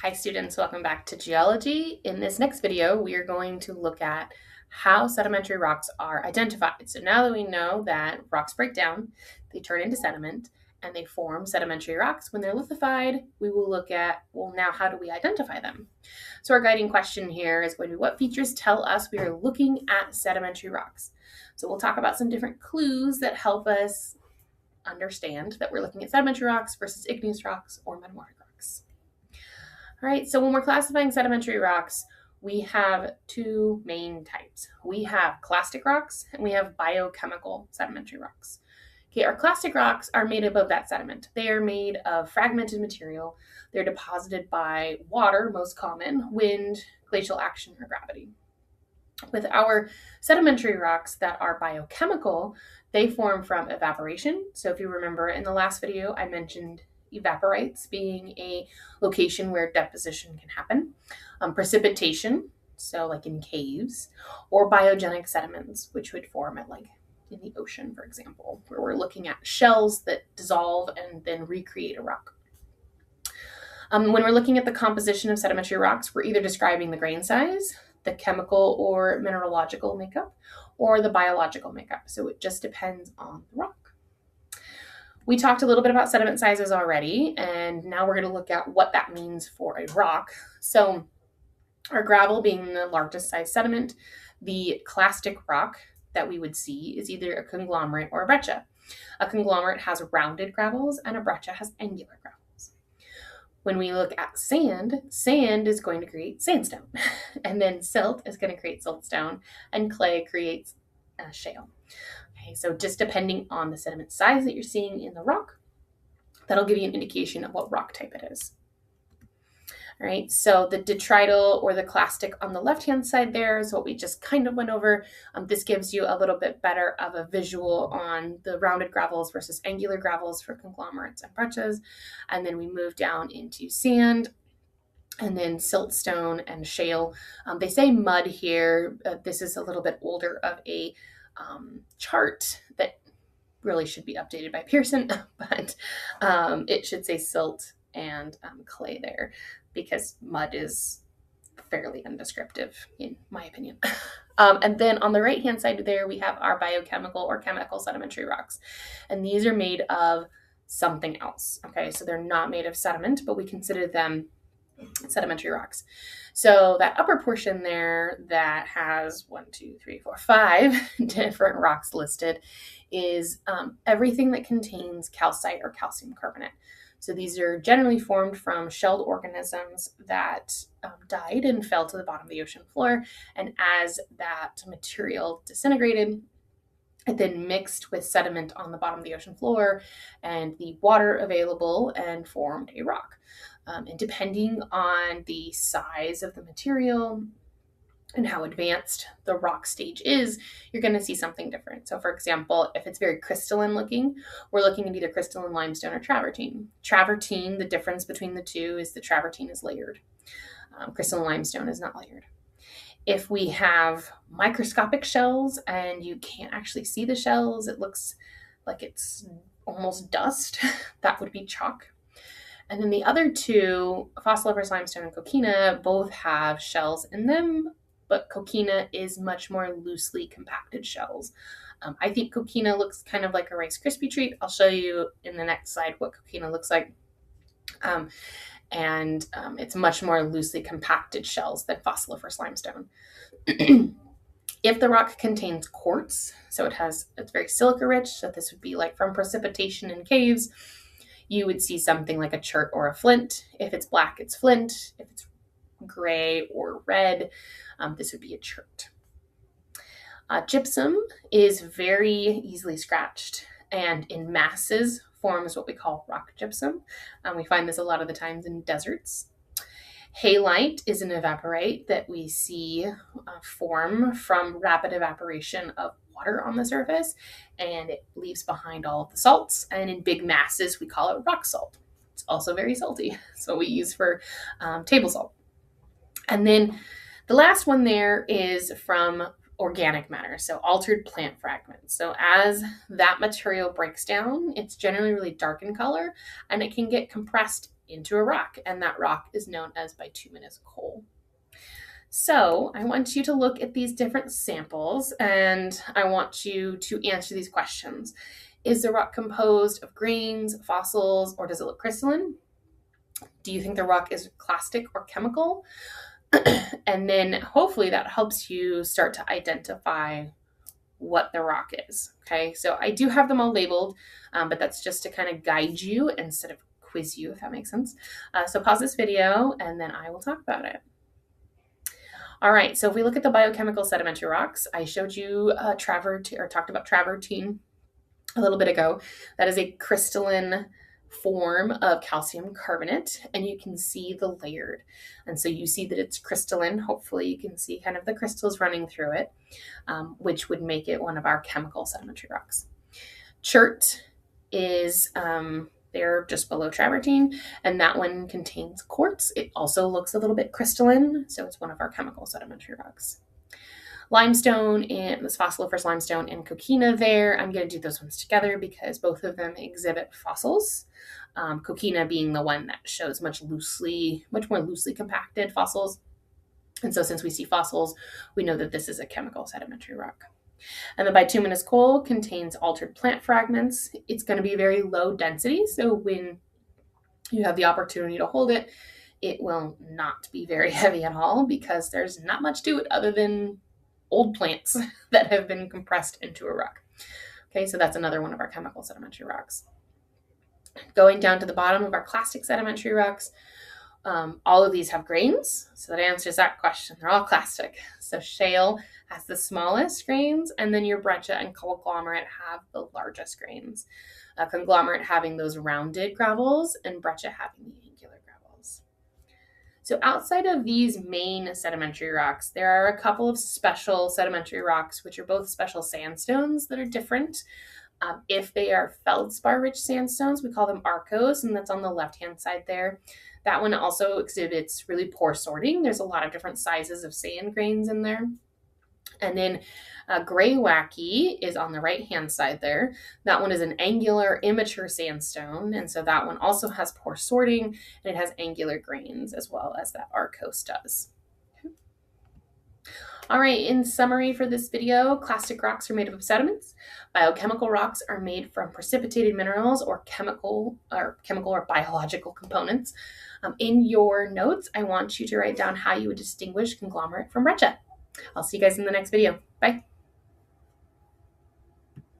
Hi students, welcome back to geology. In this next video, we are going to look at how sedimentary rocks are identified. So now that we know that rocks break down, they turn into sediment, and they form sedimentary rocks, when they're lithified, we will look at, well, now how do we identify them? So our guiding question here is going to be, what features tell us we are looking at sedimentary rocks? So we'll talk about some different clues that help us understand that we're looking at sedimentary rocks versus igneous rocks or metamorphic rocks. All right, so when we're classifying sedimentary rocks, we have two main types. We have clastic rocks and we have biochemical sedimentary rocks. Okay, our clastic rocks are made up of that sediment. They are made of fragmented material. They're deposited by water, most common, wind, glacial action, or gravity. With our sedimentary rocks that are biochemical, they form from evaporation. So if you remember in the last video, I mentioned evaporites being a location where deposition can happen, precipitation, so like in caves, or biogenic sediments, which would form at like in the ocean, for example, where we're looking at shells that dissolve and then recreate a rock. When we're looking at the composition of sedimentary rocks, we're either describing the grain size, the chemical or mineralogical makeup, or the biological makeup. So it just depends on the rock. We talked a little bit about sediment sizes already, and now we're going to look at what that means for a rock. So our gravel being the largest size sediment, the clastic rock that we would see is either a conglomerate or a breccia. A conglomerate has rounded gravels and a breccia has angular gravels. When we look at sand, sand is going to create sandstone, and then silt is going to create siltstone, and clay creates shale. Okay, so just depending on the sediment size that you're seeing in the rock, that'll give you an indication of what rock type it is. All right, so the detrital or the clastic on the left-hand side there is what we just kind of went over. This gives you a little bit better of a visual on the rounded gravels versus angular gravels for conglomerates and breccias. And then we move down into sand, and then siltstone and shale. They say mud here. This is a little bit older of a chart that really should be updated by Pearson, but it should say silt and clay there, because mud is fairly undescriptive, in my opinion. And then on the right-hand side there, we have our biochemical or chemical sedimentary rocks. And these are made of something else, okay? So they're not made of sediment, but we consider them sedimentary rocks. So that upper portion there that has 5 different rocks listed is everything that contains calcite or calcium carbonate. So these are generally formed from shelled organisms that died and fell to the bottom of the ocean floor. And as that material disintegrated, it then mixed with sediment on the bottom of the ocean floor and the water available and formed a rock. And depending on the size of the material and how advanced the rock stage is, you're going to see something different. So for example, if it's very crystalline looking, we're looking at either crystalline limestone or travertine. Travertine, the difference between the two is the travertine is layered. Crystalline limestone is not layered. If we have microscopic shells and you can't actually see the shells, it looks like it's almost dust, that would be chalk. And then the other two, fossiliferous limestone and coquina, both have shells in them, but coquina is much more loosely compacted shells. I think coquina looks kind of like a Rice Krispie treat. I'll show you in the next slide what coquina looks like. It's much more loosely compacted shells than fossiliferous limestone. If the rock contains quartz, so it's very silica rich, so this would be like from precipitation in caves, you would see something like a chert or a flint. If it's black, it's flint. If it's gray or red, this would be a chert. Gypsum is very easily scratched and in masses forms what we call rock gypsum. We find this a lot of the times in deserts. Halite is an evaporite that we see form from rapid evaporation of water on the surface, and it leaves behind all of the salts, and in big masses we call it rock salt. It's also very salty. It's what we use for table salt. And then the last one there is from organic matter, so altered plant fragments. So as that material breaks down, it's generally really dark in color, and it can get compressed into a rock, and that rock is known as bituminous coal. So I want you to look at these different samples, and I want you to answer these questions. Is the rock composed of grains, fossils, or does it look crystalline? Do you think the rock is clastic or chemical? And then hopefully that helps you start to identify what the rock is. Okay, so I do have them all labeled, but that's just to kind of guide you instead of quiz you, if that makes sense. So pause this video and then I will talk about it. All right, so if we look at the biochemical sedimentary rocks, I showed you talked about travertine a little bit ago. That is a crystalline form of calcium carbonate, and you can see the layered. And so you see that it's crystalline. Hopefully you can see kind of the crystals running through it, which would make it one of our chemical sedimentary rocks. Chert is they're just below travertine, and that one contains quartz. It also looks a little bit crystalline, so it's one of our chemical sedimentary rocks. Limestone and this fossiliferous limestone and coquina there. I'm going to do those ones together because both of them exhibit fossils. Coquina being the one that shows much more loosely compacted fossils. And so since we see fossils, we know that this is a chemical sedimentary rock. And the bituminous coal contains altered plant fragments. It's going to be very low density. So when you have the opportunity to hold it, it will not be very heavy at all because there's not much to it other than old plants that have been compressed into a rock. Okay, so that's another one of our chemical sedimentary rocks. Going down to the bottom of our clastic sedimentary rocks, all of these have grains, so that answers that question. They're all clastic. So shale has the smallest grains, and then your breccia and conglomerate have the largest grains. Conglomerate having those rounded gravels, and breccia having the angular gravels. So outside of these main sedimentary rocks, there are a couple of special sedimentary rocks, which are both special sandstones that are different. If they are feldspar-rich sandstones, we call them arkose, and that's on the left-hand side there. That one also exhibits really poor sorting. There's a lot of different sizes of sand grains in there. And then Greywacke is on the right-hand side there. That one is an angular, immature sandstone, and so that one also has poor sorting, and it has angular grains as well as that arkose does. All right, in summary for this video, clastic rocks are made up of sediments. Biochemical rocks are made from precipitated minerals or chemical or biological components. In your notes, I want you to write down how you would distinguish conglomerate from breccia. I'll see you guys in the next video. Bye.